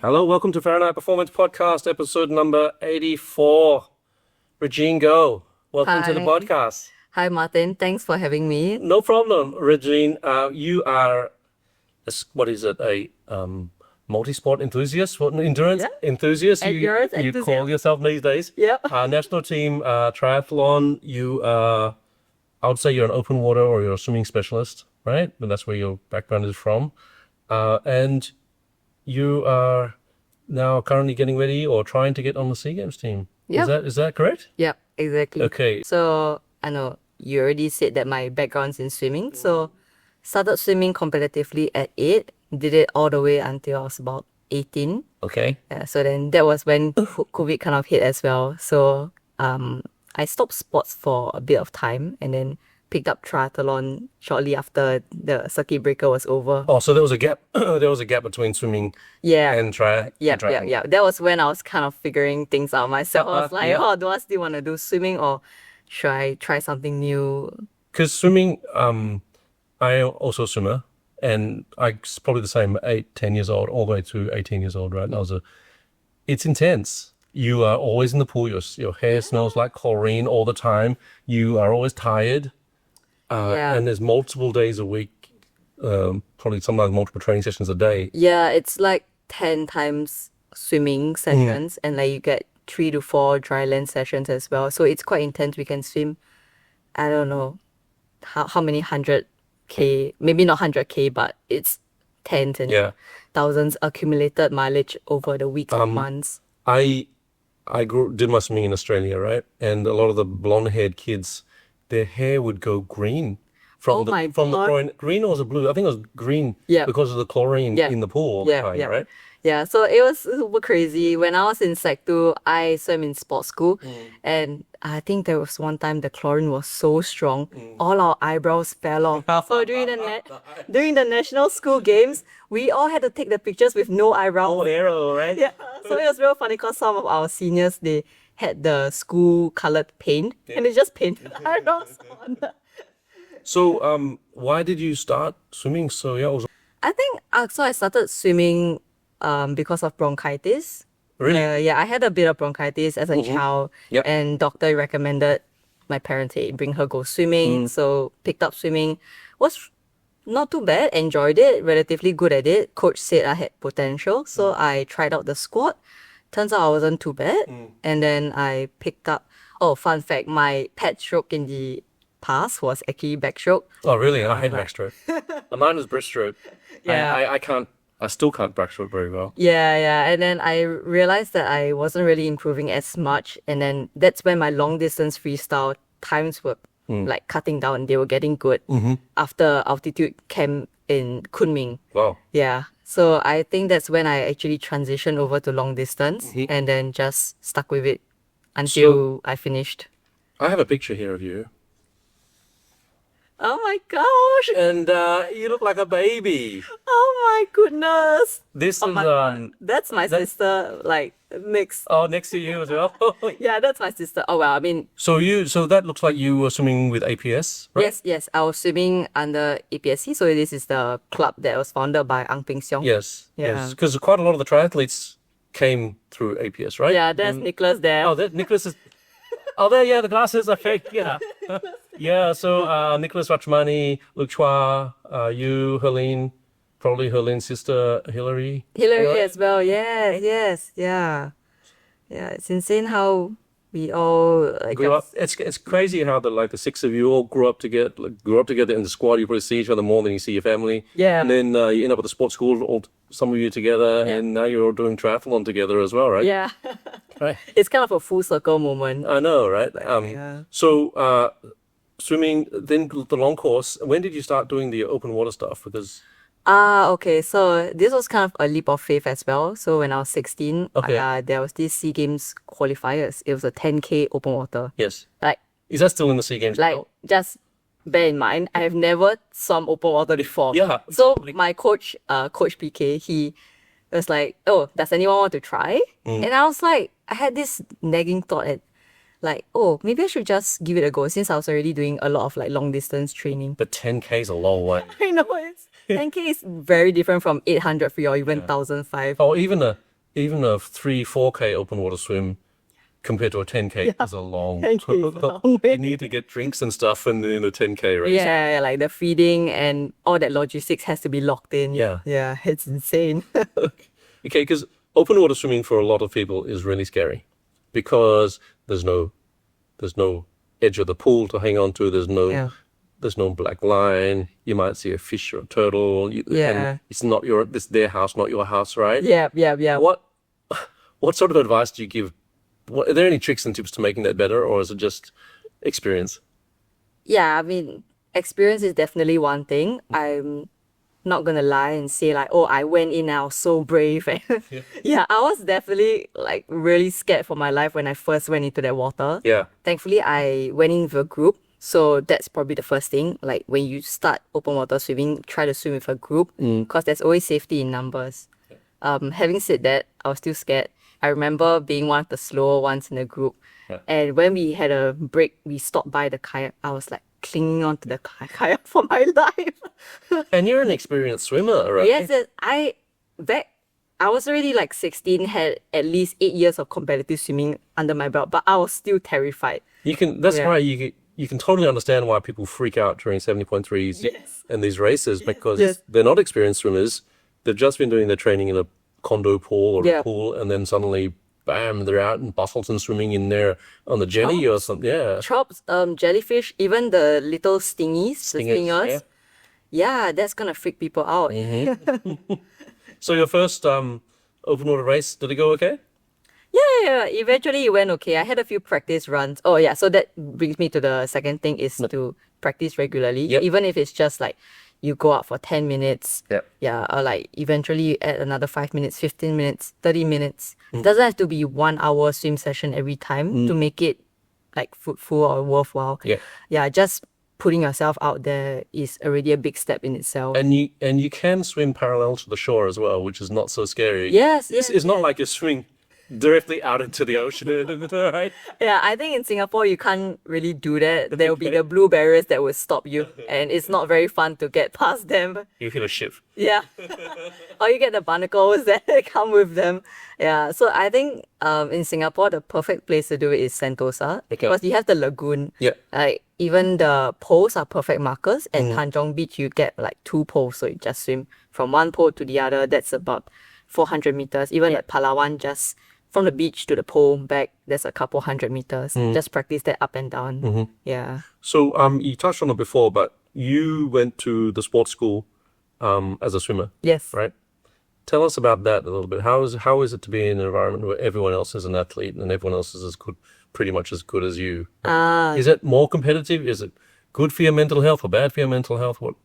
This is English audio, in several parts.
Hello, welcome to Fahrenheit Performance Podcast, episode number 84. Regine Goh, welcome to the podcast. Hi, Martin. Thanks for having me. No problem, Regine. You are, a multi-sport enthusiast? Endurance enthusiast? You call yourself these days? Yeah. National team triathlon. I would say you're an open water or you're a swimming specialist, right? And that's where your background is from. And you are now currently getting ready or trying to get on the SEA Games team. Yep. Is that correct? Yeah, exactly. Okay. So, I know you already said that my background's in swimming. So, started swimming competitively at 8. Did it all the way until I was about 18. Okay. So then that was when COVID kind of hit as well. So, I stopped sports for a bit of time and then picked up triathlon shortly after the circuit breaker was over. Oh, so there was a gap. There was a gap between swimming and triathlon. Yeah. That was when I was kind of figuring things out myself. I was like, do I still want to do swimming or should I try something new? Because swimming, I also a swimmer, and I probably the same 10 years old, all the way to 18 years old, right? It's intense. You are always in the pool. Your hair smells like chlorine all the time. You are always tired. And there's multiple days a week, probably sometimes multiple training sessions a day. Yeah, it's like 10 times swimming sessions and like you get 3 to 4 dry land sessions as well. So it's quite intense. We can swim, I don't know how many 100K, maybe not 100K, but it's tens and thousands accumulated mileage over the weeks and months. I did my swimming in Australia, right? And a lot of the blonde-haired kids, their hair would go green from the chlorine. Green or was it blue? I think it was green because of the chlorine in the pool all the time, right? Yeah, so it was super crazy. When I was in Sec 2, I swam in sports school. And I think there was one time the chlorine was so strong, all our eyebrows fell off. So during the national school games, we all had to take the pictures with no eyebrows. Oh, arrow, right? Yeah, so it was real funny because some of our seniors, they had the school colored paint and they just painted eyebrows on. So, why did you start swimming so young? I think so. I started swimming because of bronchitis. Really? I had a bit of bronchitis as a child, and doctor recommended my parents, hey, bring her go swimming. So picked up swimming, was not too bad. Enjoyed it, relatively good at it. Coach said I had potential, so I tried out the squad. Turns out I wasn't too bad, and then I picked up. Oh, fun fact! My pet stroke in the past was actually backstroke. Oh, really? I hate backstroke. Mine was breaststroke. Yeah. I still can't backstroke very well. Yeah. And then I realized that I wasn't really improving as much, and then that's when my long distance freestyle times were like cutting down. They were getting good after altitude camp in Kunming. Wow. Yeah. So I think that's when I actually transitioned over to long distance and then just stuck with it until I finished. I have a picture here of you. Oh my gosh. And you look like a baby. Oh my goodness. This is that's my sister, like next. Oh, next to you as well. Yeah, that's my sister. Oh well, I mean. So that looks like you were swimming with APS, right? Yes. I was swimming under APSC. So this is the club that was founded by Ang Peng Siong. Yes. Because quite a lot of the triathletes came through APS, right? Yeah, there's Nicholas there. Oh, Nicholas is. Oh, there. Yeah, the glasses are fake. Yeah. Yeah. So Nicholas Rachmani, Luke Chua, you, Helene. Probably Helene's sister, Hillary as well. Yes. Yeah. It's insane how we all grew up. It's crazy how the six of you all grew up together in the squad. You probably see each other more than you see your family. Yeah. And then you end up at the sports school, some of you together, and now you're all doing triathlon together as well, right? Yeah. Right. It's kind of a full circle moment. I know, right? So swimming, then the long course. When did you start doing the open water stuff? Because okay. So this was kind of a leap of faith as well. So when I was 16, there was this SEA Games qualifiers. It was a 10K open water. Yes. Like, is that still in the SEA Games? Like, just bear in mind, I have never swum open water before. Yeah. So my coach, Coach PK, he was like, "Oh, does anyone want to try?" And I was like, I had this nagging thought at like, oh, maybe I should just give it a go since I was already doing a lot of like long distance training. But 10K is a long way. I know, 10K is very different from 800 free or even 1,005. Or even even a 3-4K open water swim compared to a 10K is a long 10K is a long way. You need to get drinks and stuff in a 10K race. Yeah, like the feeding and all that logistics has to be locked in. Yeah. Yeah, it's insane. Okay, because open water swimming for a lot of people is really scary because there's no edge of the pool to hang on to. There's no black line. You might see a fish or a turtle. And it's not their house, not your house, right? Yeah. What sort of advice do you give? Are there any tricks and tips to making that better, or is it just experience? Yeah, I mean, experience is definitely one thing. I'm not gonna lie and say like, oh, I went in, I was so brave. Yeah, I was definitely like really scared for my life when I first went into that water. Yeah. Thankfully, I went in with a group. So that's probably the first thing. Like when you start open water swimming, try to swim with a group because there's always safety in numbers. Having said that, I was still scared. I remember being one of the slower ones in the group. Yeah. And when we had a break, we stopped by the kayak. I was like clinging onto the kayak for my life. And you're an experienced swimmer, right? Yes, I was already like 16, had at least 8 years of competitive swimming under my belt, but I was still terrified. That's why you can totally understand why people freak out during 70.3s and these races because they're not experienced swimmers. They've just been doing their training in a condo pool or a pool, and then suddenly, bam, they're out in Bustleton swimming in there on the jetty or something. Yeah. Chops, jellyfish, even the little stingers, the stingers. Yeah, that's gonna freak people out. So your first open water race, did it go okay? Yeah. Eventually it went okay. I had a few practice runs. Oh yeah, so that brings me to the second thing is to practice regularly. Yep. Even if it's just like you go out for 10 minutes. Yep. Yeah, or like eventually you add another 5 minutes, 15 minutes, 30 minutes. It doesn't have to be 1 hour swim session every time to make it like fruitful or worthwhile. Yeah. Yeah, just putting yourself out there is already a big step in itself. And you can swim parallel to the shore as well, which is not so scary. Yes. It's not like you're swimming directly out into the ocean, right? Yeah, I think in Singapore you can't really do that. There will be the blue barriers that will stop you, and it's not very fun to get past them. You feel a ship. Yeah. Or you get the barnacles that come with them. Yeah, so I think in Singapore the perfect place to do it is Sentosa because you have the lagoon. Yeah. Like even the poles are perfect markers, and Tanjong Beach you get like 2 poles, so you just swim from one pole to the other. That's about 400 meters. Even at Palawan, just from the beach to the pole back, there's a couple 100 meters. Just practice that up and down. Yeah. So you touched on it before, but you went to the sports school as a swimmer. Yes. Right? Tell us about that a little bit. How is it to be in an environment where everyone else is an athlete and everyone else is pretty much as good as you? Is it more competitive? Is it good for your mental health or bad for your mental health? What?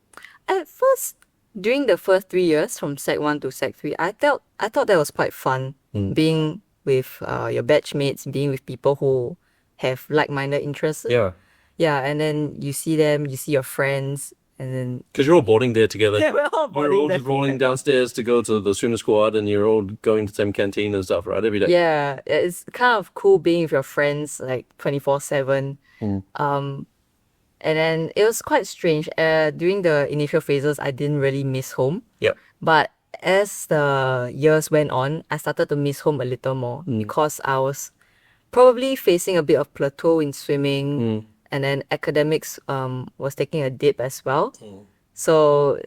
At first, during the first 3 years from Sec 1 to Sec 3, I thought that was quite fun. Being with your batch mates, being with people who have like-minded interests. Yeah. Yeah, and then you see them, you see your friends, and then... Because you're all boarding there together. Yeah, we're all boarding You're all there. just rolling downstairs to go to the swim squad and you're all going to the same canteen and stuff, right? Every day. Yeah, it's kind of cool being with your friends like 24/7. And then it was quite strange. During the initial phases, I didn't really miss home. Yeah. But as the years went on, I started to miss home a little more because I was probably facing a bit of plateau in swimming, and then academics was taking a dip as well. So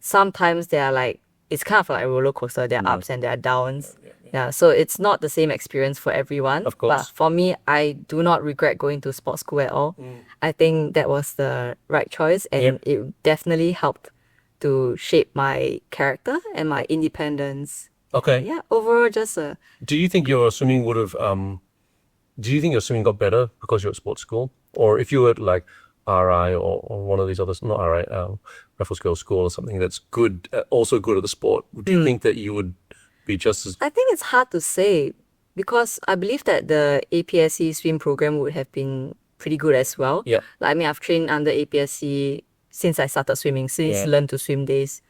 sometimes they are like, it's kind of like a roller coaster. There are ups and there are downs. Yeah, so it's not the same experience for everyone. Of course. But for me, I do not regret going to sports school at all. I think that was the right choice, and it definitely helped to shape my character and my independence. Okay. Yeah, overall just Do you think your swimming would have, do you think your swimming got better because you're at sports school? Or if you were at like RI or one of these others, not RI, Raffles Girls School or something that's good, also good at the sport, do you think that you would be just as... I think it's hard to say because I believe that the APSC swim program would have been pretty good as well. Yeah. Like, I mean, I've trained under APSC since I started swimming, since Learn to Swim days.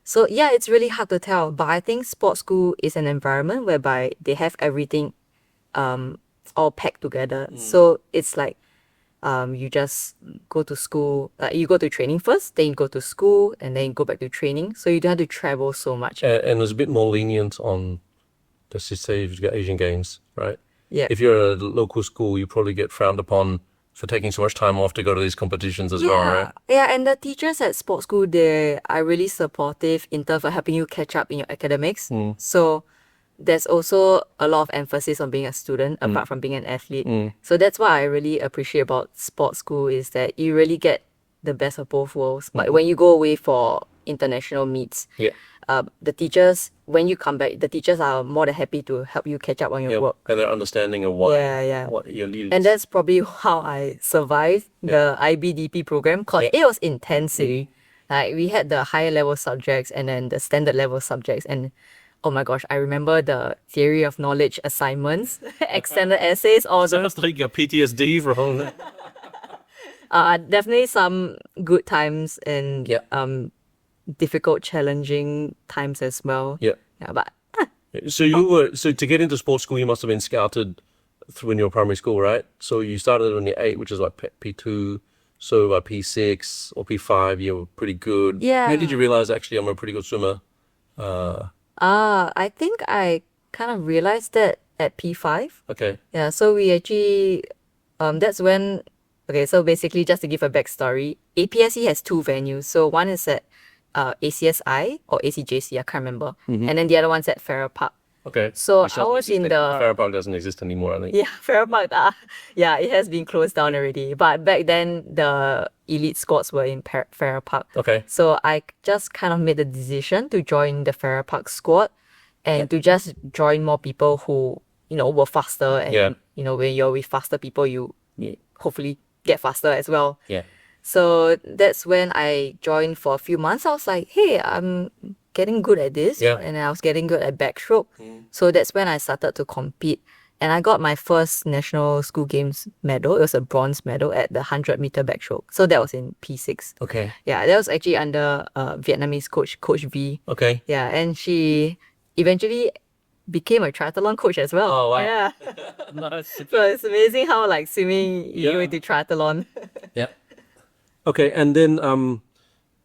So yeah, it's really hard to tell. But I think sports school is an environment whereby they have everything all packed together. So it's like you just go to school, you go to training first, then you go to school, and then you go back to training. So you don't have to travel so much. And it's a bit more lenient on let's just say if you get Asian Games, right? Yeah. If you're at a local school, you probably get frowned upon for taking so much time off to go to these competitions as well, right? Yeah, and the teachers at sports school, they are really supportive in terms of helping you catch up in your academics. So there's also a lot of emphasis on being a student apart from being an athlete. So that's what I really appreciate about sports school is that you really get the best of both worlds. But when you go away for international meets, the teachers, when you come back, the teachers are more than happy to help you catch up on your work. And their understanding of what your leaders. And that's probably how I survived the IBDP program because it was intensive. Like we had the higher level subjects and then the standard level subjects. And oh my gosh, I remember the theory of knowledge assignments, extended essays, all those. Sounds like a PTSD from that. Definitely some good times and difficult, challenging times as well. Yeah. But So to get into sports school, you must have been scouted when you were primary school, right? So you started when you're 8, which is like P2. So by P6 or P5, you were pretty good. Yeah. When did you realize actually I'm a pretty good swimmer? I think I kind of realized that at P5. Okay. Yeah, so we actually, that's when, okay, so basically just to give a backstory, APSC has 2 venues. So one is at ACSI or ACJC, I can't remember. And then the other one's at Farrer Park. Okay. So I was in the... Farrer Park doesn't exist anymore, I think. Yeah, Farrer Park, it has been closed down already. But back then, the elite squads were in Farrer Park. Okay. So I just kind of made the decision to join the Farrer Park squad and to just join more people who, were faster. And, when you're with faster people, you hopefully get faster as well. Yeah. So that's when I joined for a few months. I was like, hey, I'm getting good at this. Yeah. And I was getting good at backstroke. So that's when I started to compete. And I got my first National School Games medal. It was a bronze medal at the 100-meter backstroke. So that was in P6. Okay. Yeah, that was actually under Vietnamese Coach V. Okay. Yeah, and she eventually became a triathlon coach as well. Oh, wow. Yeah. Nice. So it's amazing how like swimming, you go into triathlon. Yeah. Okay, and then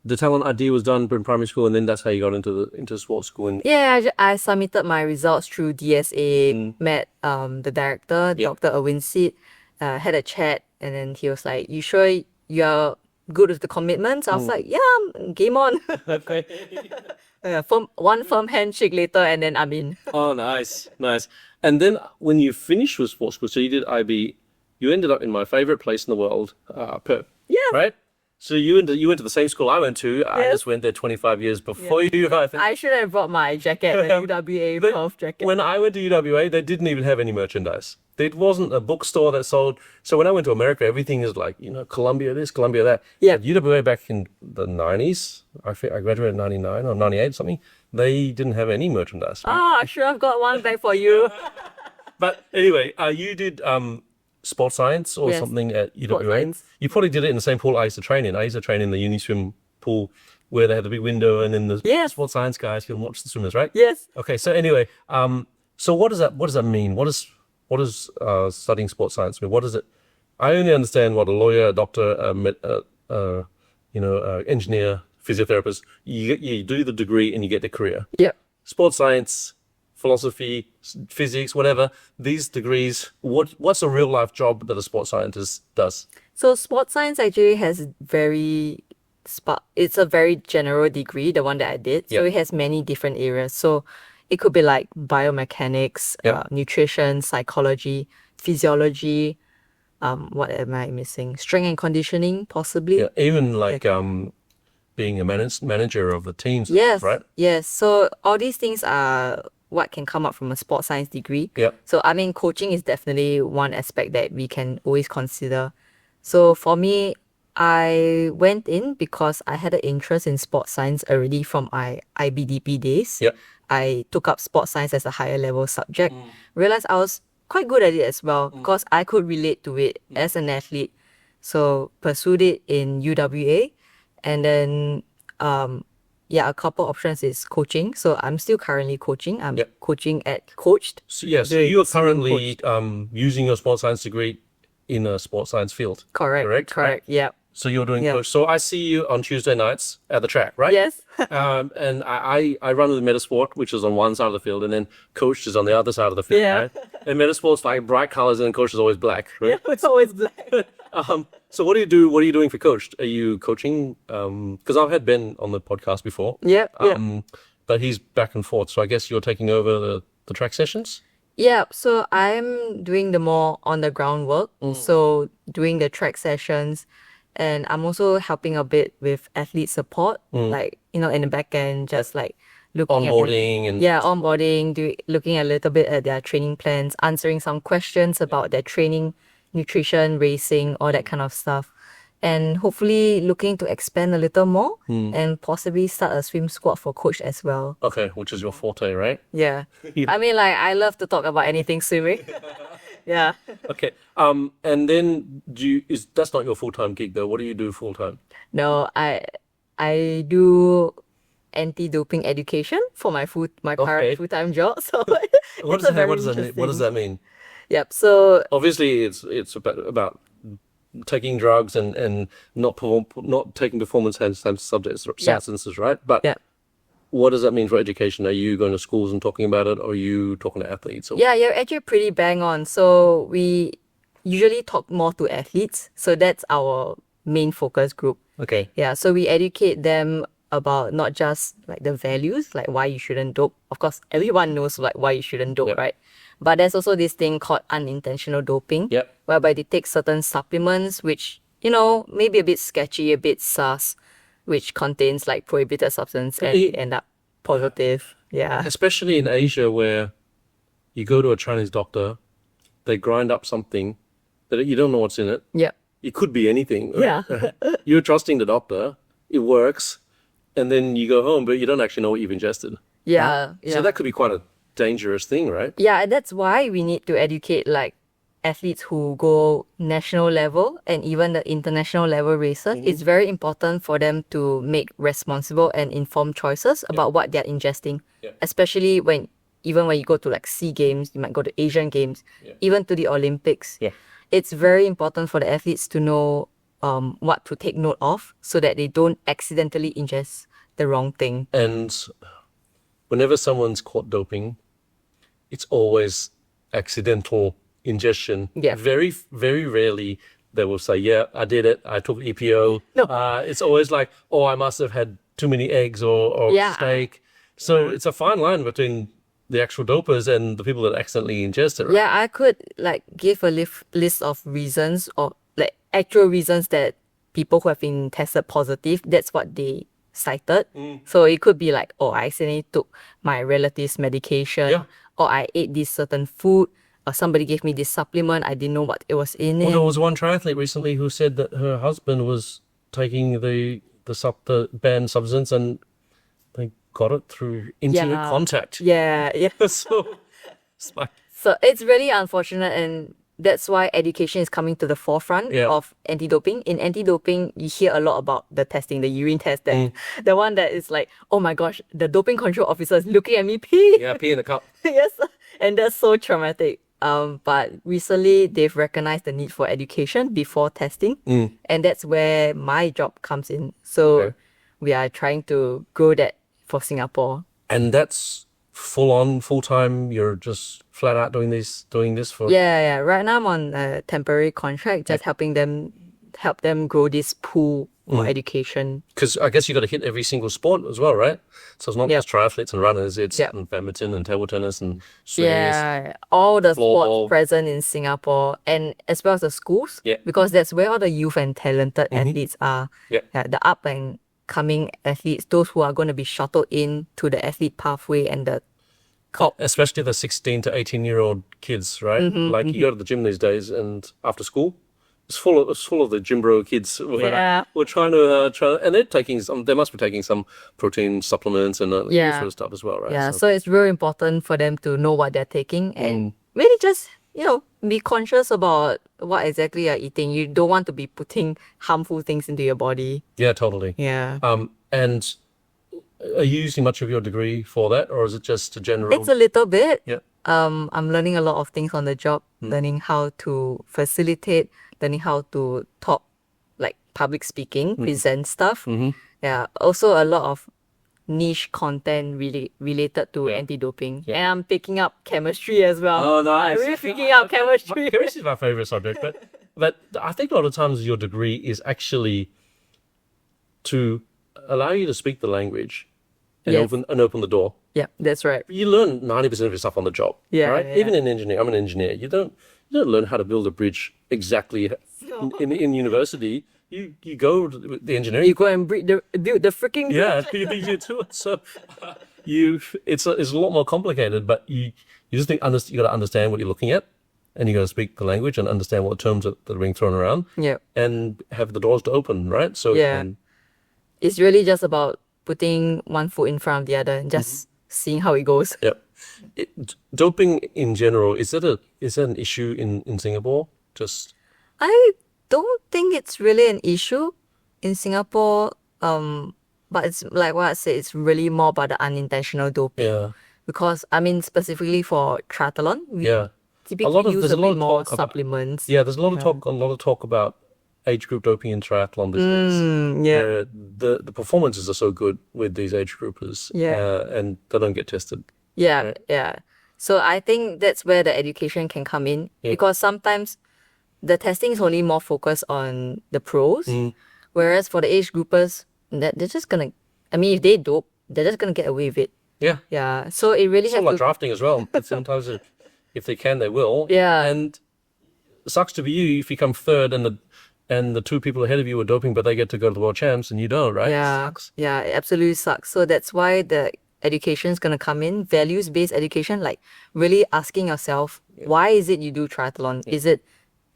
the talent ID was done in primary school, and then that's how you got into sports school. And I submitted my results through DSA, met the director, Dr. Erwin Seed, had a chat, and then he was like, you sure you're good with the commitments? I was like, yeah, game on. Okay. One firm handshake later, and then I'm in. Oh, nice. And then when you finished with sports school, so you did IB, you ended up in my favorite place in the world, Perth. Yeah. Right? So you went to the same school I went to. I just went there 25 years before you. I think. I should have brought my jacket, the UWA Perth jacket. When I went to UWA, they didn't even have any merchandise. There wasn't a bookstore that sold. So when I went to America, everything is like, Columbia this, Columbia that. Yeah. At UWA back in the 90s, I think I graduated in 99 or 98 or something, they didn't have any merchandise. Oh, I should have got one back for you. But anyway, you did sports science or something at UWA. You probably did it in the same pool I used to train in. I used to train in the Uniswim pool where they had the big window and then the sports science guys can watch the swimmers, right? Yes. Okay, so anyway, so what does that mean? What does studying sports science mean? What does it? I only understand what a lawyer, a doctor, engineer, physiotherapist. You do the degree and you get the career. Yeah. Sports science, philosophy, physics, whatever. These degrees. What's a real life job that a sports scientist does? So sports science actually has it's a very general degree, the one that I did. So it has many different areas. So it could be like biomechanics, nutrition, psychology, physiology. What am I missing? Strength and conditioning, possibly. Yeah, even like being a manager of the teams. Yes, right. Yes. So all these things are what can come up from a sports science degree. Yeah. So I mean, coaching is definitely one aspect that we can always consider. So for me, I went in because I had an interest in sports science already from my IBDP days. Yeah. I took up sports science as a higher level subject. Realized I was quite good at it as well because I could relate to it as an athlete. So pursued it in UWA, and then a couple options is coaching. So I'm still currently coaching. I'm coaching at Coached. So you are currently using your sports science degree in a sports science field. Correct. Right? Yeah. So you're doing Yeah. coach. So I see you on Tuesday nights at the track, right? Yes. And I run with Metasport, which is on one side of the field, and then coach is on the other side of the field, Yeah. right? And Metasport's like bright colors, and coach is always black, right? It's always black. So what do you do? What are you doing for coach? Are you coaching? Because I've had Ben on the podcast before. Yeah. But he's back and forth. So I guess you're taking over the track sessions? Yeah, so I'm doing the more on the ground work. So doing the track sessions, and I'm also helping a bit with athlete support, like, in the back end, just like looking Onboarding and onboarding, looking a little bit at their training plans, answering some questions about their training, nutrition, racing, all that kind of stuff. And hopefully looking to expand a little more and possibly start a swim squad for coach as well. okay, which is your forte, right? Yeah. I mean, like, I love to talk about anything swimming. Yeah. Okay. And then that's not your full-time gig though. What do you do full-time? No, I do anti-doping education for my current full-time job. So What it's does that mean? Yep. So Obviously, it's about taking drugs and not taking performance enhancing substances, right? But yeah. what does that mean for education? Are you going to schools and talking about it, or are you talking to athletes? Or... Yeah, you're actually pretty bang on. So we usually talk more to athletes. So that's our main focus group. Okay. Yeah, so we educate them about not just like the values, like why you shouldn't dope. Of course, everyone knows like why you shouldn't dope, Yep. right? But there's also this thing called unintentional doping, Yep. whereby they take certain supplements, which, maybe a bit sketchy, a bit sus, which contains like prohibited substance and they end up positive. Yeah. Especially in Asia, where you go to a Chinese doctor, they grind up something that you don't know what's in it. Yeah. It could be anything. Yeah. You're trusting the doctor, it works, and then you go home, but you don't actually know what you've ingested. Yeah. Yeah. So that could be quite a dangerous thing, right? Yeah, and that's why we need to educate like athletes who go national level and even the international level races. It's very important for them to make responsible and informed choices about what they're ingesting. Yeah. Especially even when you go to like SEA Games, you might go to Asian Games, even to the Olympics. Yeah. It's very important for the athletes to know what to take note of so that they don't accidentally ingest the wrong thing. And whenever someone's caught doping, it's always accidental ingestion. Yeah. Very, very rarely they will say, yeah, I did it. I took EPO. No. It's always like, oh, I must have had too many eggs or Yeah. steak. So it's a fine line between the actual dopers and the people that accidentally ingest it. Right? Yeah, I could like give a list of reasons or like actual reasons that people who have been tested positive, that's what they cited. So it could be like, oh, I accidentally took my relative's medication, Yeah. or I ate this certain food, or somebody gave me this supplement, I didn't know what it was in Well, it. there was one triathlete recently who said that her husband was taking the banned substance and they got it through intimate Yeah. contact. Yeah. So it's like, So it's really unfortunate, and that's why education is coming to the forefront Yeah. of anti-doping. In anti-doping, you hear a lot about the testing, the urine test, the one that is like, oh my gosh, the doping control officer is looking at me pee. yeah, pee in the cup. Yes, and that's so traumatic. But recently they've recognized the need for education before testing, and that's where my job comes in. So Okay. we are trying to grow that for Singapore. And that's full time. You're just flat out doing this for. Yeah. Right now I'm on a temporary contract, just help them grow this pool for education. Because I guess you got to hit every single sport as well, right? So it's not Yeah. just triathletes and runners. It's Yeah. badminton and table tennis and swimming. Yeah, all the floorball. sports present in Singapore, and as well as the schools, Yeah. because that's where all the youth and talented athletes are. Yeah. The up and coming athletes, those who are going to be shuttled in to the athlete pathway and the top. Especially the 16 to 18-year-old kids, right? Like you go to the gym these days, and after school, it's full of the gym bro kids. Yeah. We're trying to and they're taking some. They must be taking some protein supplements and this Yeah. sort of stuff as well, right? Yeah, so it's really important for them to know what they're taking and really just, be conscious about what exactly you're eating. You don't want to be putting harmful things into your body. Yeah, totally. Yeah. And are you using much of your degree for that, or is it just a general? It's a little bit. Yeah. I'm learning a lot of things on the job, learning how to facilitate, learning how to talk, like public speaking, present stuff. Yeah, also a lot of niche content related to anti-doping. And I'm picking up chemistry as well. Oh, nice. I'm really picking up chemistry. Chemistry is my favorite subject, but I think a lot of times your degree is actually to allow you to speak the language and open the door. Yeah, that's right. You learn 90% of your stuff on the job. Yeah, right? yeah. Even in engineering, I'm an engineer. You don't learn how to build a bridge exactly in university. You go to the engineering. You go and build the freaking you do it. So it's a lot more complicated, but you just think you got to understand what you're looking at, and you got to speak the language and understand what terms that are being thrown around. Yeah, and have the doors to open, right? So it's really just about putting one foot in front of the other and just seeing how it goes. Yep. Doping in general, is that an issue in Singapore? I don't think it's really an issue in Singapore, but it's like what I said, it's really more about the unintentional doping. Yeah. Because, specifically for triathlon, we typically use there's a a lot bit of more talk about- supplements. Yeah, there's a lot of talk about age group doping in triathlon these days. Yeah. The performances are so good with these age groupers. Yeah. And they don't get tested. Yeah, yeah. So I think that's where the education can come in, because sometimes the testing is only more focused on the pros, whereas for the age groupers, they're just gonna, if they dope, they're just gonna get away with it. Yeah. Yeah. So it really It's has not like to, drafting as well. Sometimes if they can, they will. Yeah. And it sucks to be you if you come third and the two people ahead of you are doping, but they get to go to the world champs and you don't, right? yeah, It sucks. yeah, it absolutely sucks. So that's why the education is gonna come in, values-based education, like really asking yourself, why is it you do triathlon? Is it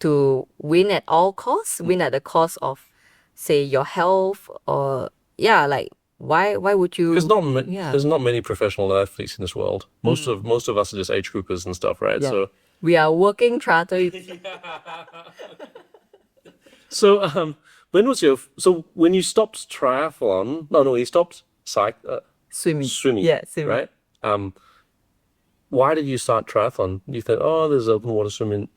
to win at all costs, win at the cost of, say, your health, or like why would you? There's not many professional athletes in this world. Most of us are just age groupers and stuff, right? Yeah. So We are working triathletes. when you stopped triathlon? No, you stopped Swimming. Yeah, swimming. Right. Why did you start triathlon? You thought, there's open water swim.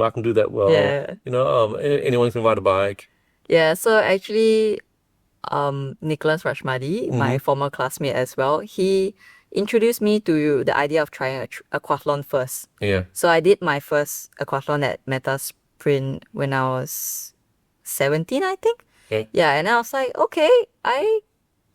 I can do that well. Yeah. Anyone can ride a bike. Yeah, so actually, Nicholas Rashmadi, my former classmate as well, he introduced me to the idea of trying aquathlon first. Yeah. So I did my first aquathlon at Meta Sprint when I was 17, I think. Okay. Yeah, and I was like, okay, I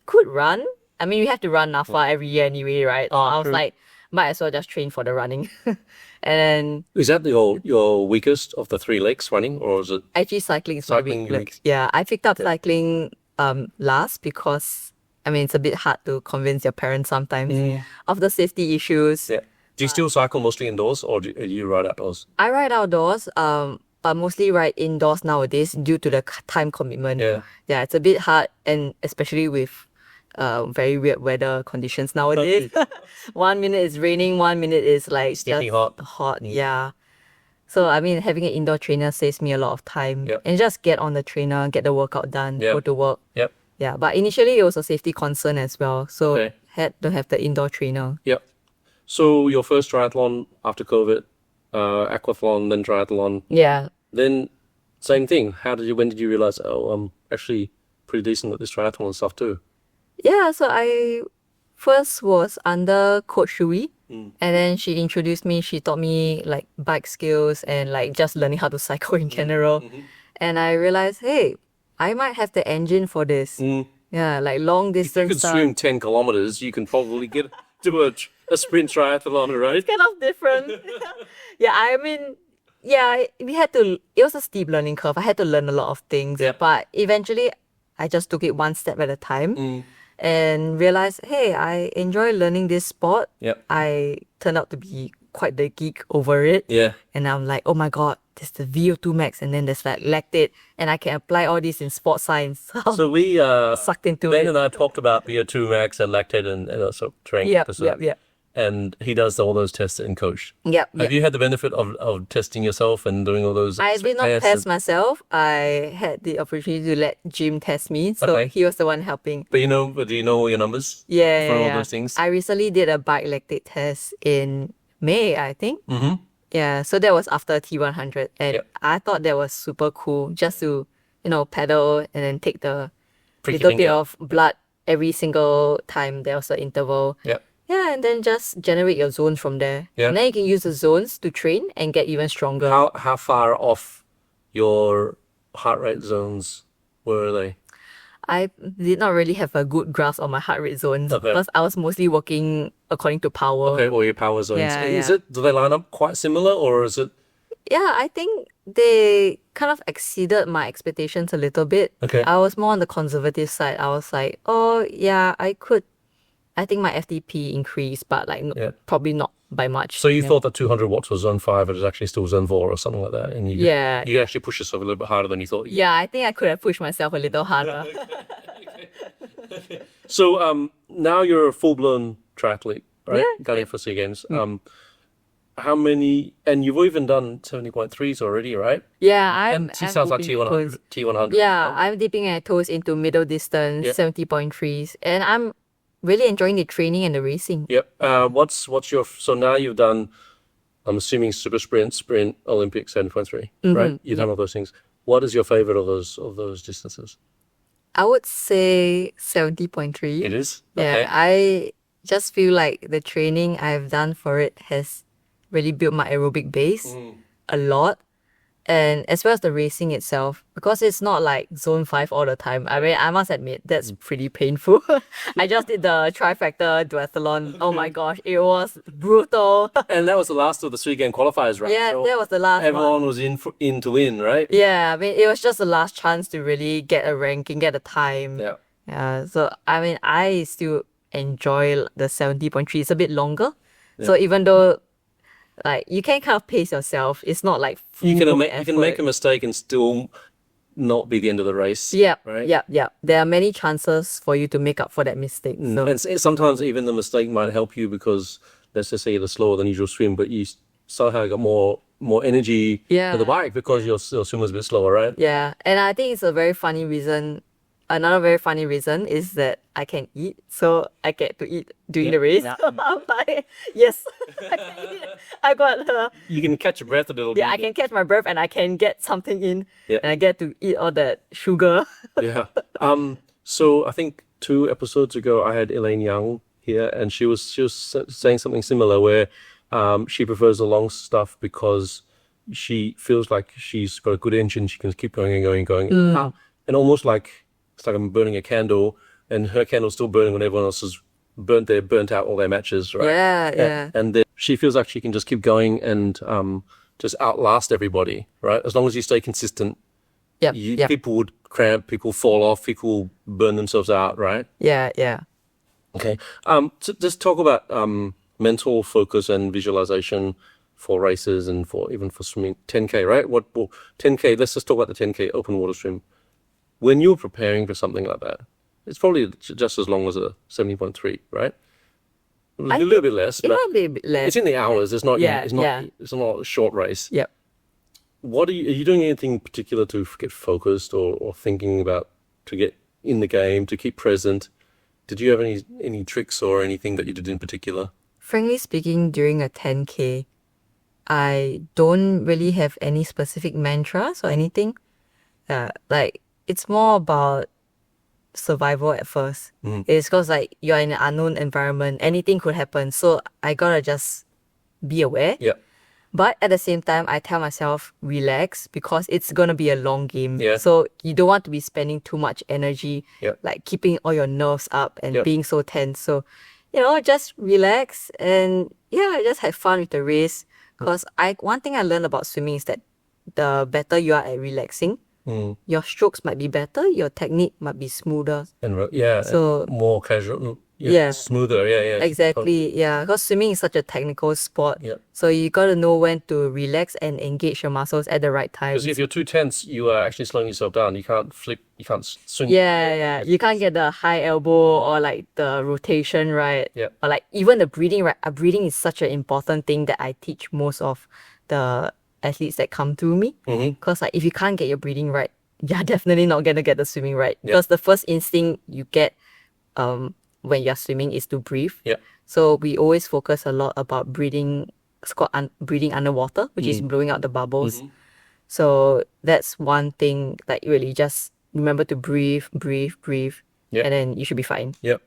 could run. We have to run NAFA every year anyway, right? So I was true. like, might as well just train for the running. And then Is that your weakest of the three legs running, or is it? actually cycling is my Cycling weak your leg. Yeah, I picked up cycling last because it's a bit hard to convince your parents sometimes of the safety issues. Yeah. Do you still cycle mostly indoors, or do you ride outdoors? I ride outdoors, but mostly ride indoors nowadays due to the time commitment. Yeah. Yeah, it's a bit hard, and especially with very weird weather conditions nowadays. 1 minute it's raining, 1 minute is like Steamy just hot. Yeah. So having an indoor trainer saves me a lot of time. Yep. And just get on the trainer, get the workout done, Yep. go to work. Yep. Yeah, but initially it was a safety concern as well. So Okay. had to have the indoor trainer. Yep. So your first triathlon after COVID, aquathlon, then triathlon, Yeah. then same thing. When did you realize, I'm actually pretty decent at this triathlon stuff too? Yeah, so I first was under Coach Shui, and then she introduced me. She taught me like bike skills and like just learning how to cycle in general. And I realized, hey, I might have the engine for this. Yeah, like long If you distance could stuff. swim 10 kilometers, you can probably get to a sprint triathlon, right? Kind of different. We had to, it was a steep learning curve. I had to learn a lot of things, Yeah. but eventually I just took it one step at a time and realized, hey, I enjoy learning this sport. Yep. I turned out to be quite the geek over it. Yeah. And I'm like, oh my God, there's the VO2 max and then there's like lactate, and I can apply all this in sports science. So we Sucked into Ben it. and I talked about VO2 max and lactate and also strength. Yep. And he does all those tests in Coach. Yep. Have you had the benefit of testing yourself and doing all those? I did not tests test and- myself. I had the opportunity to let Jim test me. So Okay. he was the one helping. But do you know all your numbers? Yeah, For all yeah. those things? I recently did a bike lactate test in May, I think. Yeah, so that was after T100. And Yep. I thought that was super cool just to, pedal and then take the Freaky little bit finger. of blood every single time there was an interval. Yeah. Yeah, and then just generate your zones from there. Yeah. And then you can use the zones to train and get even stronger. How far off your heart rate zones were they? I did not really have a good grasp on my heart rate zones Okay. because I was mostly working according to power. Okay, or your power zones. Yeah, Do they line up quite similar, or is it? Yeah, I think they kind of exceeded my expectations a little bit. Okay. I was more on the conservative side. I was like, oh yeah, I think my FTP increased, but like Yeah. probably not by much. So you Yeah. thought that 200 watts was zone 5, but it's actually still zone 4 or something like that, and Yeah. you actually push yourself a little bit harder than you thought. Yeah, I think I could have pushed myself a little harder. So now you're a full-blown triathlete, right? Yeah. Gunning for SEA Games. How many? And you've even done 70.3s already, right? Yeah, And she sounds like dipping toes. T100. Yeah, I'm dipping my toes into middle distance, Yeah. 70.3s, and I'm really enjoying the training and the racing. Yep. What's your? So now you've done, I'm assuming super sprint, Olympic 7.3, right? You've done all those things. What is your favorite of those distances? I would say 70.3. It is. Yeah, Okay. I just feel like the training I've done for it has really built my aerobic base a lot. And as well as the racing itself, because it's not like zone 5 all the time. I mean, I must admit, that's pretty painful. I just did the trifecta duathlon. Oh my gosh, it was brutal. And that was the last of the SEA Game qualifiers, right? Yeah, So that was the last one. everyone was in to win, right? Yeah, I mean, it was just the last chance to really get a ranking, get a time. Yeah. Yeah, so I mean, I still enjoy the 70.3. It's a bit longer. So even though like you can kind of pace yourself, it's not like You full can make effort. a mistake and still not be the end of the race. Yeah, Right. yeah. There are many chances for you to make up for that mistake. So And sometimes even the mistake might help you because let's just say you're slower than usual swim, but you somehow got more energy Yeah. for the bike because your swim was a bit slower, right? yeah, and I think it's a very funny reason. Another very funny reason is that I can eat, so I get to eat during the race. I'm like, yes, I can eat. I got You can catch your breath a little bit. yeah, I can catch my breath and I can get something in, Yeah. and I get to eat all that sugar. Yeah. So I think 2 episodes ago I had Elaine Young here, and she was saying something similar where she prefers the long stuff because she feels like she's got a good engine. She can keep going and going and going, and almost like it's like I'm burning a candle, and her candle's still burning when everyone else has burnt out all their matches, right? Yeah. And then she feels like she can just keep going and just outlast everybody, right? As long as you stay consistent. Yep. People would cramp, people fall off, people burn themselves out, right? Yeah. Okay. So just talk about mental focus and visualization for races and even for swimming. 10K, right? 10K, let's just talk about the 10K open water swim. When you're preparing for something like that, it's probably just as long as a 70.3, right? A little bit less, It but might be a bit less. it's in the hours. It's not. Yeah, It's not a short race. Yep. Are you doing anything particular to get focused or thinking about to get in the game, to keep present? Did you have any tricks or anything that you did in particular? Frankly speaking, during a 10K, I don't really have any specific mantras or anything. Like it's more about survival at first. It's because like you're in an unknown environment, anything could happen. So I gotta just be aware. Yeah. But at the same time, I tell myself, relax, because it's going to be a long game. Yeah. So you don't want to be spending too much energy, Yeah. like keeping all your nerves up and Yeah. being so tense. So, just relax and just have fun with the race. Because one thing I learned about swimming is that the better you are at relaxing, your strokes might be better, your technique might be smoother. And So- more casual. Yeah. Smoother. Yeah. Exactly, yeah. Because swimming is such a technical sport. Yeah. So you got to know when to relax and engage your muscles at the right time. Because if you're too tense, you are actually slowing yourself down. You can't flip. You can't swing. Yeah. You can't get the high elbow or like the rotation right. Yeah. Or like even the breathing right. Breathing is such an important thing that I teach most of the athletes that come through me. Because like if you can't get your breathing right, you're definitely not gonna get the swimming right. Because the first instinct you get when you're swimming is to breathe. Yeah. So we always focus a lot about breathing underwater, which is blowing out the bubbles. So that's one thing, like really just remember to breathe, Yeah. and then you should be fine. Yep.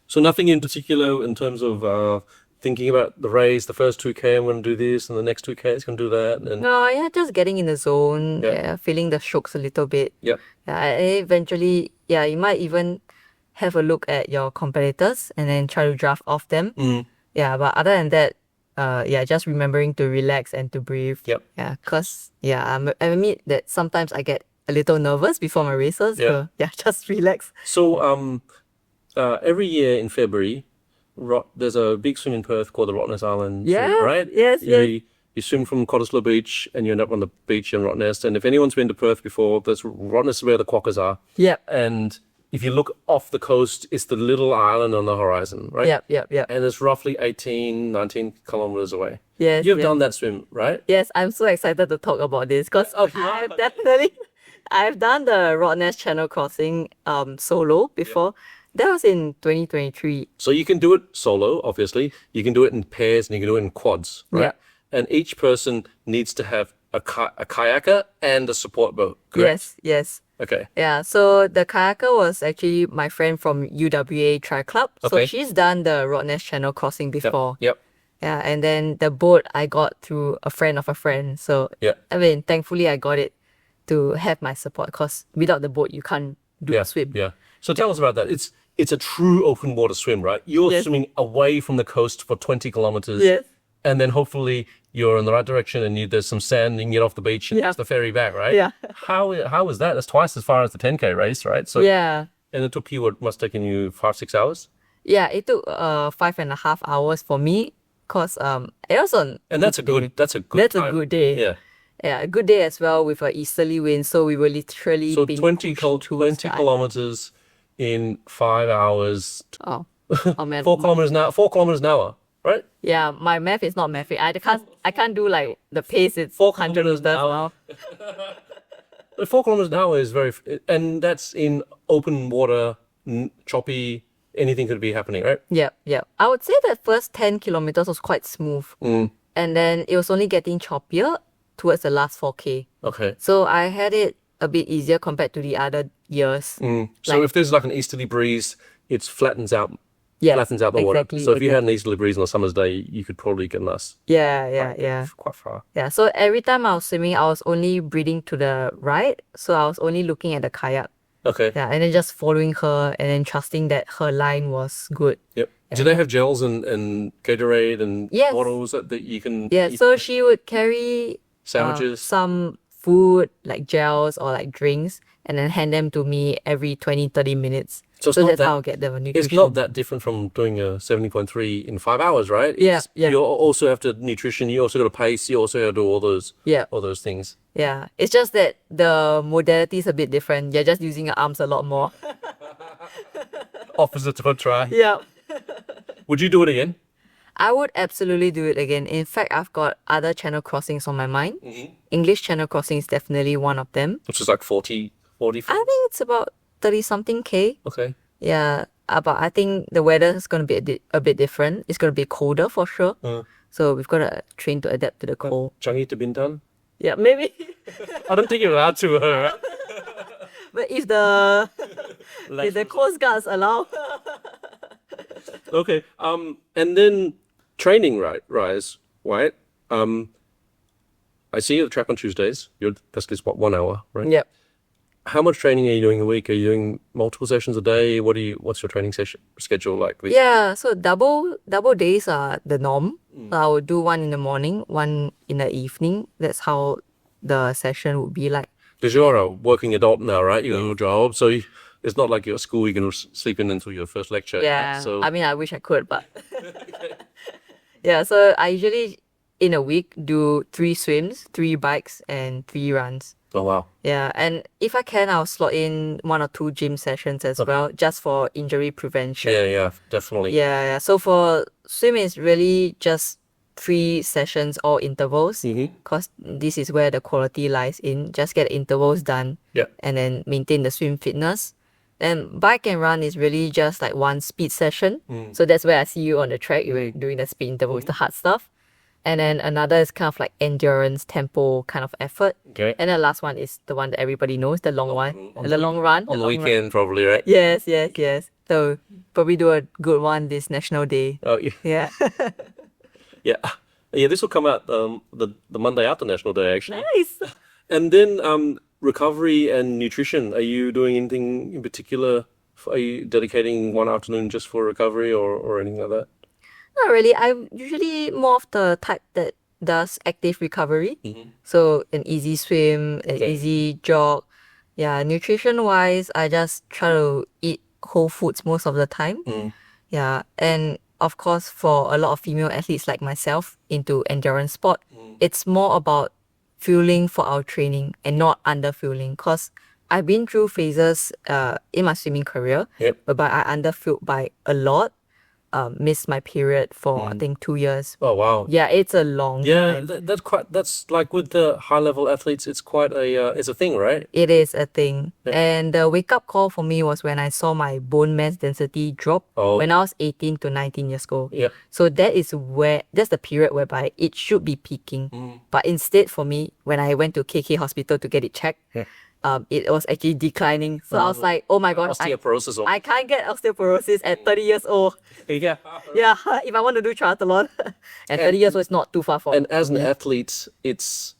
So nothing in particular in terms of thinking about the race, the first 2K, I'm going to do this, and the next 2K, it's going to do that. And No, yeah, just getting in the zone, Yeah. feeling the shocks a little bit. yeah. Yeah, and eventually, you might even have a look at your competitors and then try to draft off them. Yeah, but other than that, just remembering to relax and to breathe. Yep. Yeah, because, I admit that sometimes I get a little nervous before my races. Yeah. So, just relax. So every year in February, there's a big swim in Perth called the Rottnest Island Yeah, swim, right? yes, You swim from Cottesloe Beach and you end up on the beach in Rottnest. And if anyone's been to Perth before, Rottnest is where the quokkas are. Yep. And if you look off the coast, it's the little island on the horizon, right? Yep. And it's roughly 18, 19 kilometers away. Yes. You've done that swim, right? Yes, I'm so excited to talk about this because I've done the Rottnest Channel Crossing solo before. That was in 2023. So you can do it solo, obviously. You can do it in pairs and you can do it in quads, right? Yeah. And each person needs to have a kayaker and a support boat, correct? Yes. Okay. Yeah, so the kayaker was actually my friend from UWA Tri Club. So Okay. she's done the Rottnest Channel Crossing before. Yep. Yeah, and then the boat I got through a friend of a friend. So, Yeah. I mean, thankfully I got it to have my support because without the boat, you can't do a swim. Yeah. So tell us about that. It's a true open water swim, right? You're Yes. swimming away from the coast for 20 kilometers. Yes. And then hopefully you're in the right direction and there's some sand and you can get off the beach and Yeah. it's the ferry back, right? Yeah. How is that? That's twice as far as the 10K race, right? So Yeah. And it took you, must have taken you 5-6 hours? Yeah, it took 5.5 hours for me because it was on. And that's a good That's time. a good day. Yeah. Yeah, a good day as well with an easterly wind. So we were literally So being 20 pushed towards the island. kilometers in 5 hours. Oh man. 4 kilometers an hour. 4 kilometers an hour, right? Yeah, my math is not mathy. I can't do like the pace. It's 4 100 kilometers meters an hour. now. 4 kilometers an hour is and that's in open water, choppy, anything could be happening, right? Yep. I would say that first 10 kilometers was quite smooth. And then it was only getting choppier towards the last 4K. Okay. So I had it a bit easier compared to the other years. So if there's like an easterly breeze, it flattens out Yeah, the water. exactly, So if you had an easterly breeze on a summer's day, you could probably get nice. Yeah. Quite far. Yeah, so every time I was swimming, I was only breathing to the right. So I was only looking at the kayak. Okay. Yeah, and then just following her and then trusting that her line was good. Yep. Do they have gels and Gatorade and Yes. bottles that you can Yeah, eat? so she would carry Sandwiches? some food, like gels or like drinks, and then hand them to me every 20-30 minutes. So it's So not that's that- how I'll get the nutrition. It's not that different from doing a 70.3 in 5 hours, right? Yeah. You also have to nutrition. You also got to pace. You also have to do all those things. Yeah, it's just that the modality is a bit different. You're just using your arms a lot more. Opposite to a try. Yeah. Would you do it again? I would absolutely do it again. In fact, I've got other channel crossings on my mind. English channel crossing is definitely one of them. Which is like 40. I think it's about 30 something K. Okay. Yeah, but I think the weather is going to be a bit different. It's going to be colder for sure. So we've got to train to adapt to the cold. Changi to Bintan? Yeah, maybe. I don't think you're allowed to. Right? But if the Coast Guards allow. Okay. And then training, right? I see you at the track on Tuesdays. You're basically 1 hour, right? Yep. How much training are you doing a week? Are you doing multiple sessions a day? What's your training schedule like? Yeah, so double days are the norm. So I would do one in the morning, one in the evening. That's how the session would be like. Because you're a working adult now, right? You got a job, so it's not like you're at school. You can sleep in until your first lecture. Yeah, So I mean, I wish I could, but yeah. So I usually in a week do 3 swims, 3 bikes, and 3 runs. oh wow. Yeah, and if I can, I'll slot in 1 or 2 gym sessions as well, just for injury prevention. Yeah, definitely. Yeah. So for swim, it's really just 3 sessions or intervals, because this is where the quality lies in. Just get intervals done, Yeah. and then maintain the swim fitness. And bike and run is really just like 1 speed session. So that's where I see you on the track. You're doing the speed intervals, the hard stuff. And then another is kind of like endurance, tempo kind of effort. Okay. And the last one is the one that everybody knows, the long one. The long run. On the long run. weekend, probably, right? Yes. So probably do a good one this National Day. Oh, yeah. Yeah. Yeah. Yeah, this will come out the Monday after National Day, actually. Nice. And then recovery and nutrition. Are you doing anything in particular? Are you dedicating one afternoon just for recovery or anything like that? Not really. I'm usually more of the type that does active recovery. So an easy swim, an easy jog. Yeah, nutrition wise, I just try to eat whole foods most of the time. Yeah, and of course, for a lot of female athletes like myself into endurance sport, it's more about fueling for our training and not under fueling. Cause I've been through phases in my swimming career whereby I underfueled by a lot. Missed my period for I think 2 years. Oh, wow. Yeah, it's a long Yeah, time. that's like with the high level athletes, it's quite it's a thing, right? It is a thing. And the wake up call for me was when I saw my bone mass density drop when I was 18 to 19 years old. Yeah. So that's the period whereby it should be peaking. But instead for me, when I went to KK hospital to get it checked, it was actually declining. So I was like, oh my gosh, Osteoporosis. I can't get osteoporosis at 30 years old. Yeah. Yeah, if I want to do triathlon. And 30 years old is not too far from. And as an athlete, it's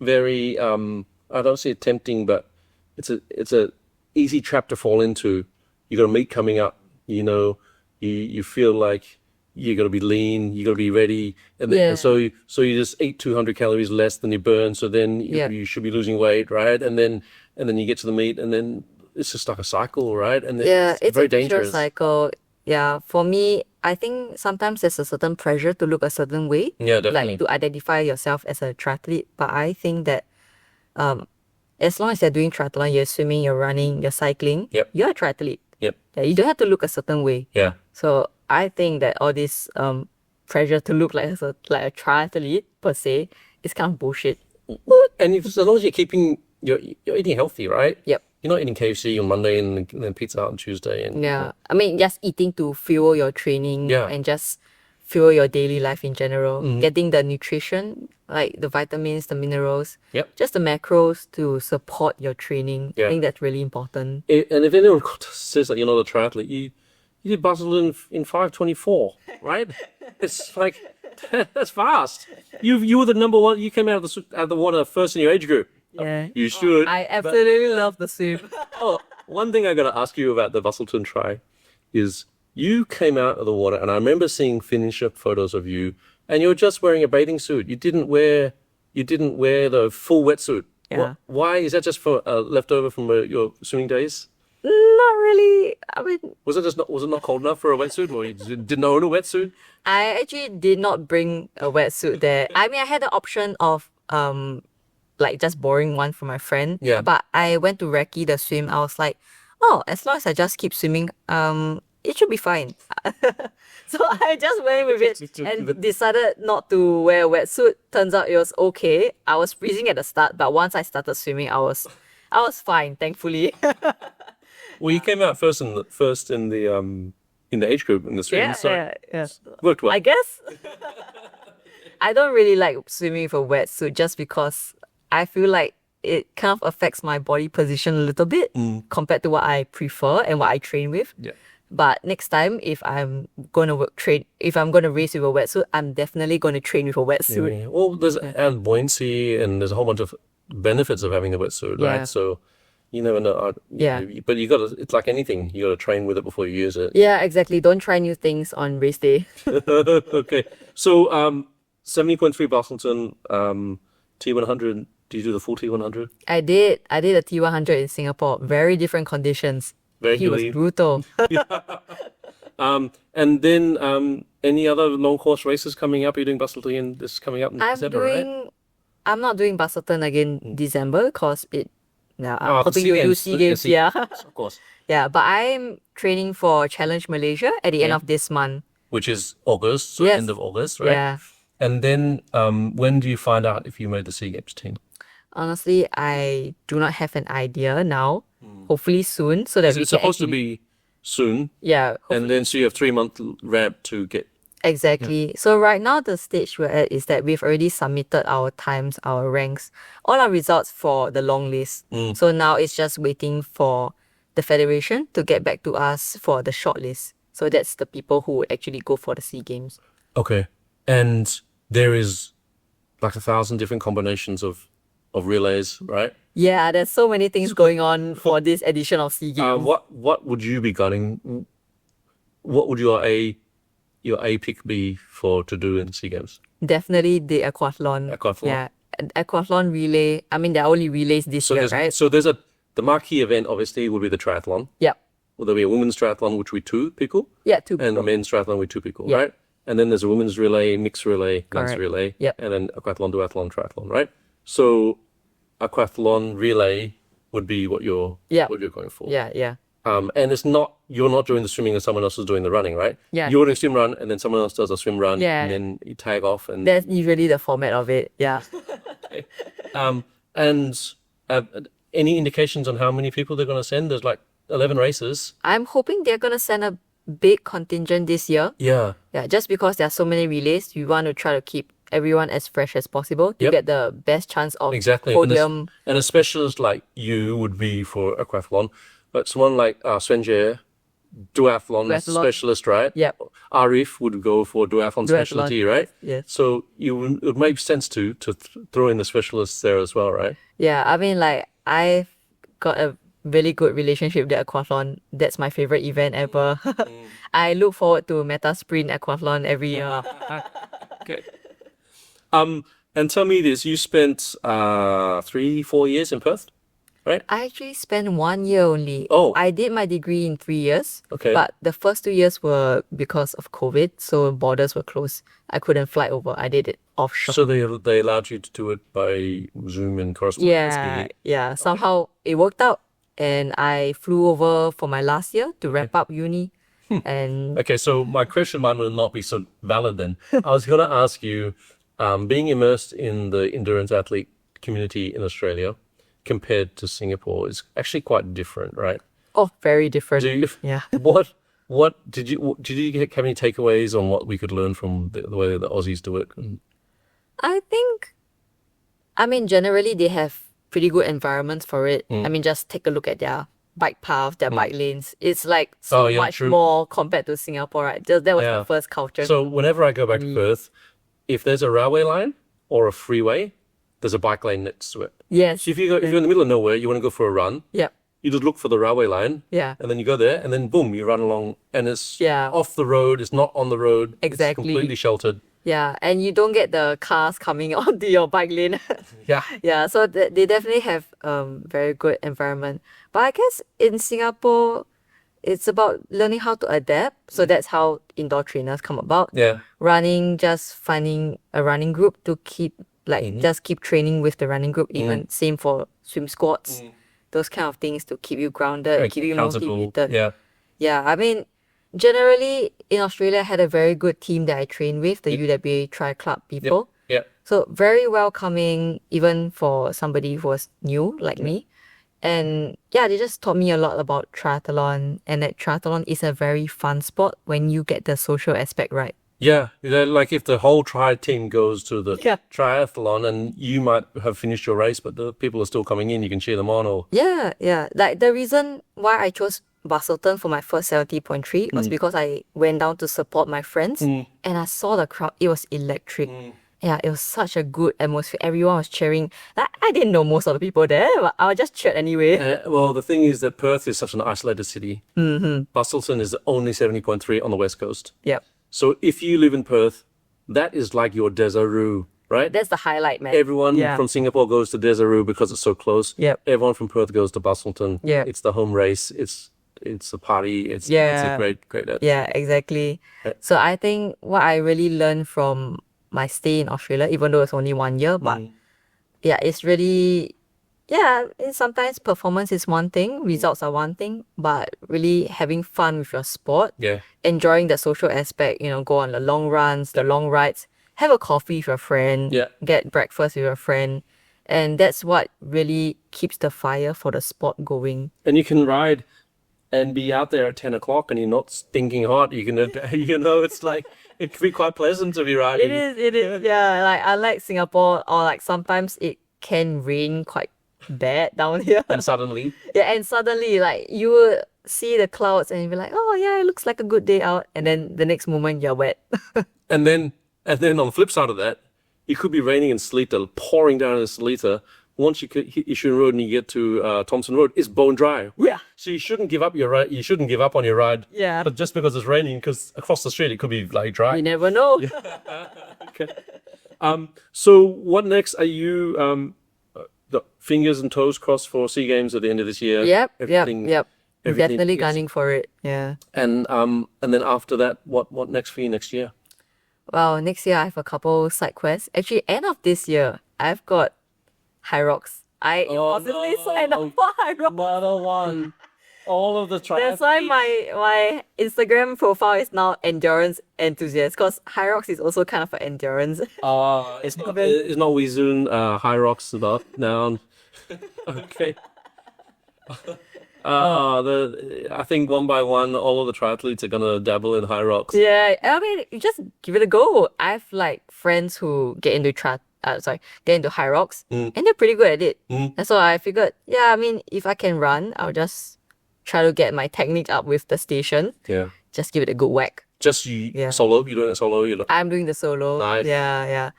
very I don't say tempting, but it's a easy trap to fall into. You got a meet coming up, you feel like you got to be lean, you got to be ready, and so you just eat 200 calories less than you burn. So then you should be losing weight, right? And then you get to the meet, and then it's just like a cycle, right? And it's very a vicious dangerous. cycle. Yeah, for me, I think sometimes there's a certain pressure to look a certain way. Yeah, definitely. Like to identify yourself as a triathlete. But I think that as long as you're doing triathlon, you're swimming, you're running, you're cycling, you're a triathlete. Yep. Yeah, you don't have to look a certain way. Yeah. So I think that all this pressure to look like a triathlete per se is kind of bullshit. And as long as you're eating healthy, right? Yep. You're not eating KFC on Monday and then Pizza Hut on Tuesday. And Yeah. I mean, just eating to fuel your training and just fuel your daily life in general. Getting the nutrition, like the vitamins, the minerals, just the macros to support your training. I think that's really important. And if anyone says that you're not a triathlete, you did Barcelona in 5:24, right? It's like, that's fast. You were the number one. You came out of the water first in your age group. Yeah. You should. I absolutely love the swim. One thing I got to ask you about the Busselton try is you came out of the water, and I remember seeing finisher photos of you, and you were just wearing a bathing suit. You didn't wear the full wetsuit. Yeah. Why is that? Just for leftover from your swimming days? Not really. I mean, Was it not cold enough for a wetsuit, or you didn't own a wetsuit? I actually did not bring a wetsuit there. I mean, I had the option of like just borrowing one from my friend. Yeah. But I went to recce the swim. I was like, as long as I just keep swimming, it should be fine. So I just went with it and decided not to wear a wetsuit. Turns out it was okay. I was freezing at the start, but once I started swimming, I was fine, thankfully. Well, you came out first in the age group in the swim, so worked well. I guess. I don't really like swimming with a wetsuit just because I feel like it kind of affects my body position a little bit compared to what I prefer and what I train with. Yeah. But next time, if I'm gonna race with a wetsuit, I'm definitely gonna train with a wetsuit. Yeah. Well, there's added buoyancy, and there's a whole bunch of benefits of having a wetsuit, Yeah. right? So you never know. But it's like anything. You got to train with it before you use it. Yeah, exactly. Don't try new things on race day. Okay. So 70.3 Busselton, T100. Do you do the full T100? I did a T100 in Singapore. Very different conditions. He was brutal. And then any other long course races coming up? You're doing Busselton this coming up in December, right? I'm not doing Busselton again in December because I'm hoping the to do SEA Games. yeah. Of course. Yeah, but I'm training for Challenge Malaysia at the end of this month. Which is August, so Yes. end of August, right? Yeah. And then when do you find out if you made the SEA Games team? Honestly, I do not have an idea now. Hopefully soon, so that It's supposed to be soon. Yeah. And then so you have 3 month ramp to get Exactly. So right now the stage we're at is that we've already submitted our times, our ranks, all our results for the long list. So now it's just waiting for the federation to get back to us for the short list. So that's the people who would actually go for the SEA Games. Okay. And there is like 1,000 different combinations of relays, right? Yeah, there's so many things going on for this edition of SEA Games. What would you be gunning? What would your A pick be to do in SEA Games? Definitely the aquathlon. Aquathlon. Yeah. Aquathlon relay. I mean, there are only relays this year, right? So there's the marquee event obviously would be the triathlon. Yep. Will there be a women's triathlon which will be 2 people? Yeah, 2 people. And a men's triathlon with 2 people, Yeah. right? And then there's a women's relay, mixed relay, men's Correct. relay, Yep. and then aquathlon, duathlon, triathlon, right? So aquathlon relay would be what you're going for. Yeah. And you're not doing the swimming and someone else is doing the running, right? Yeah. You're doing a swim run and then someone else does a swim run. Yeah. And then you tag off and That's usually the format of it. Yeah. any indications on how many people they're going to send? There's like 11 races. I'm hoping they're going to send a big contingent this year. Yeah. Yeah, just because there are so many relays, we want to try to keep everyone as fresh as possible to Yep. get the best chance of Exactly. podium. And a specialist like you would be for aquathlon, but someone like Sven Jie, duathlon specialist, right? Yep. Arif would go for duathlon specialty, right? Yes. So it would make sense to throw in the specialists there as well, right? Yeah, I mean, like, I've got a really good relationship with the aquathlon. That's my favorite event ever. I look forward to Meta Sprint Aquathlon every year. Okay. And tell me this: you spent 3-4 years in Perth, right? I actually spent 1 year only. Oh. I did my degree in 3 years. Okay. But the first 2 years were because of COVID, so borders were closed. I couldn't fly over. I did it offshore. So they allowed you to do it by Zoom and correspondence. Yeah. Somehow it worked out, and I flew over for my last year to wrap up uni. And Okay, so my question might not be so valid then. I was going to ask you, being immersed in the endurance athlete community in Australia compared to Singapore is actually quite different, right? oh, very different. Do you, Yeah. What did you have any takeaways on what we could learn from the way the Aussies do it? I mean, generally they have pretty good environments for it. I mean, just take a look at their bike paths, their bike lanes. It's like so much true. more compared to Singapore, right? That was the first culture. So whenever I go back to Perth, if there's a railway line or a freeway, there's a bike lane next to it. yes. So if you're in the middle of nowhere, you want to go for a run, Yep. you just look for the railway line. Yeah. And then you go there, and then boom, you run along, and it's Yeah. off the road. It's not on the road. Exactly. It's completely sheltered. Yeah. And you don't get the cars coming onto your bike lane. Yeah. Yeah, so they definitely have very good environment. But I guess in Singapore, it's about learning how to adapt. So that's how indoor trainers come about. Yeah. Running, just finding a running group to keep just keep training with the running group. Even same for swim squats, those kind of things to keep you grounded, keep you Accountable. motivated. Yeah. Yeah, I mean, generally in Australia, I had a very good team that I trained with, the UWA Tri Club people. Yeah. So very welcoming, even for somebody who was new like me. And yeah, they just taught me a lot about triathlon, and that triathlon is a very fun sport when you get the social aspect right. Yeah. Like if the whole tri team goes to the Yeah. triathlon and you might have finished your race, but the people are still coming in, you can cheer them on or... Yeah. Like the reason why I chose Busselton for my first 70.3 was because I went down to support my friends and I saw the crowd. It was electric. Yeah, it was such a good atmosphere. Everyone was cheering. Like, I didn't know most of the people there, but I just cheered anyway. Well, the thing is that Perth is such an isolated city. Busselton is the only 70.3 on the west coast. Yep. So if you live in Perth, that is like your Desiree, right? That's the highlight, man. Everyone Yeah. from Singapore goes to Desiree because it's so close. Yep. Everyone from Perth goes to Busselton. Yep. It's the home race. It's a party. It's a Yeah. great. Yeah, exactly. So I think what I really learned from my stay in Australia, even though it's only 1 year, but yeah, it's really, sometimes performance is one thing, results are one thing, but really having fun with your sport, Yeah. enjoying the social aspect, go on the long runs, the long rides, have a coffee with your friend, Yeah. get breakfast with your friend. And that's what really keeps the fire for the sport going. And you can ride and be out there at 10 o'clock and you're not stinking hot. You can, it's like It could be quite pleasant to be riding. It is. Yeah, like unlike Singapore, or like sometimes it can rain quite bad down here. And suddenly, Yeah, and suddenly like you will see the clouds and you'll be like, oh yeah, it looks like a good day out. And then the next moment you're wet. and then on the flip side of that, it could be raining in Sleater, pouring down in Sleater. Once you hit Yishun Road and you get to Thompson Road, it's bone dry. Yeah. So you shouldn't give up your ride. You shouldn't give up on your ride. Yeah. But just because it's raining, because across the street it could be like dry. You never know. Okay. So what next? Are you the fingers and toes crossed for SEA Games at the end of this year? Yep. Everything Definitely is- gunning for it. Yeah. And then after that, what next for you next year? Well, next year I have a couple side quests. Actually, end of this year, I've got High Rocks. I impulsively signed up for High Rocks. Another one. All of the That's why my Instagram profile is now endurance enthusiast, because High Rocks is also kind of an endurance. It's not Wizun High Rocks stuff now. Okay. I think one by one, all of the triathletes are gonna dabble in High Rocks. Yeah, I mean, you just give it a go. I've like friends who get into get into High Rocks, and they're pretty good at it. And so I figured, yeah, I mean, if I can run, I'll just try to get my technique up with the station. Yeah. Just give it a good whack. Just solo? You're doing it solo? I'm doing the solo. Nice. Yeah.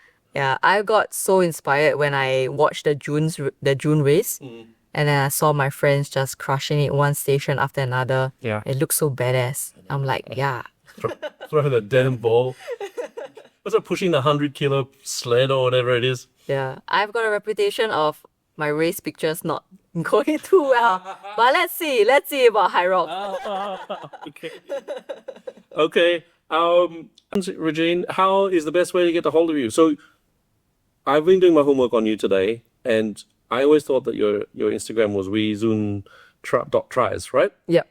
I got so inspired when I watched the June race. And then I saw my friends just crushing it one station after another. Yeah. It looked so badass. I'm like, yeah. Throw the damn ball. What's that, pushing the 100-kilo sled or whatever it is? Yeah. I've got a reputation of my race pictures not going too well. But let's see about High Rock. Okay. Okay. Regine, how is the best way to get a hold of you? So I've been doing my homework on you today, and I always thought that your Instagram was wezun.tries, right? Yep.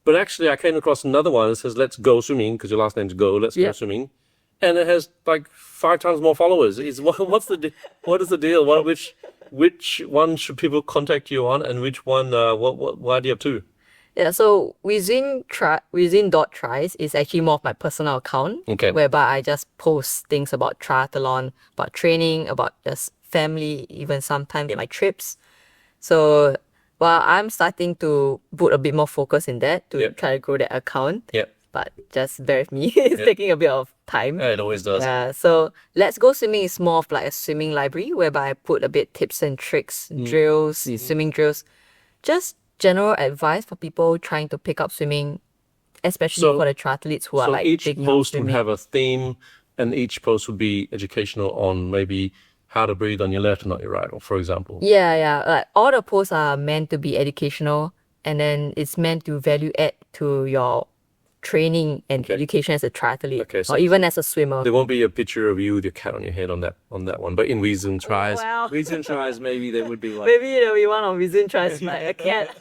But actually, I came across another one that says "Let's Go Swimming" because your last name's Go. Let's Go Swimming, and it has like 5 times more followers. What is the deal? Which one should people contact you on, and which one? Why do you have 2? Yeah, so wezun.tries is actually more of my personal account. Okay. Whereby I just post things about triathlon, about training, about just family, even sometimes my trips. So I'm starting to put a bit more focus in that to try to grow that account. Yeah. But just bear with me. It's taking a bit of time. Yeah, it always does. Yeah. So Let's Go Swimming is more of like a swimming library whereby I put a bit tips and tricks, drills, swimming drills, just general advice for people trying to pick up swimming, especially for the triathletes who are like each taking up post would swimming. have a theme, and each post would be educational on maybe how to breathe on your left and not your right, or for example. Yeah. Like all the posts are meant to be educational, and then it's meant to value add to your training and education as a triathlete, Okay, so or even as a swimmer. There won't be a picture of you with your cat on your head on that one, but in Wezun tries, wow. Wezun tries, maybe there would be like. Maybe there'll be one on Vision tries like a cat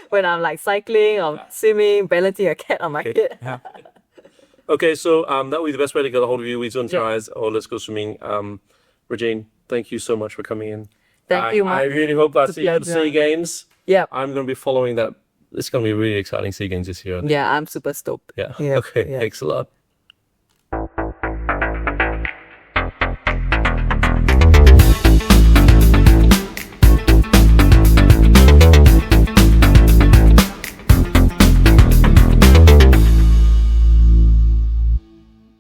when I'm like cycling or swimming, balancing a cat on my head. Okay, so that would be the best way to get a hold of you, Wezun tries, or Let's Go Swimming. Regine, thank you so much for coming in. Thank you, Mark. I really hope I see you at the pleasure. SEA Games. Yep. I'm going to be following that. It's going to be really exciting SEA Games this year. Yeah, I'm super stoked. Yeah. Yep. Okay. Yeah. Thanks a lot.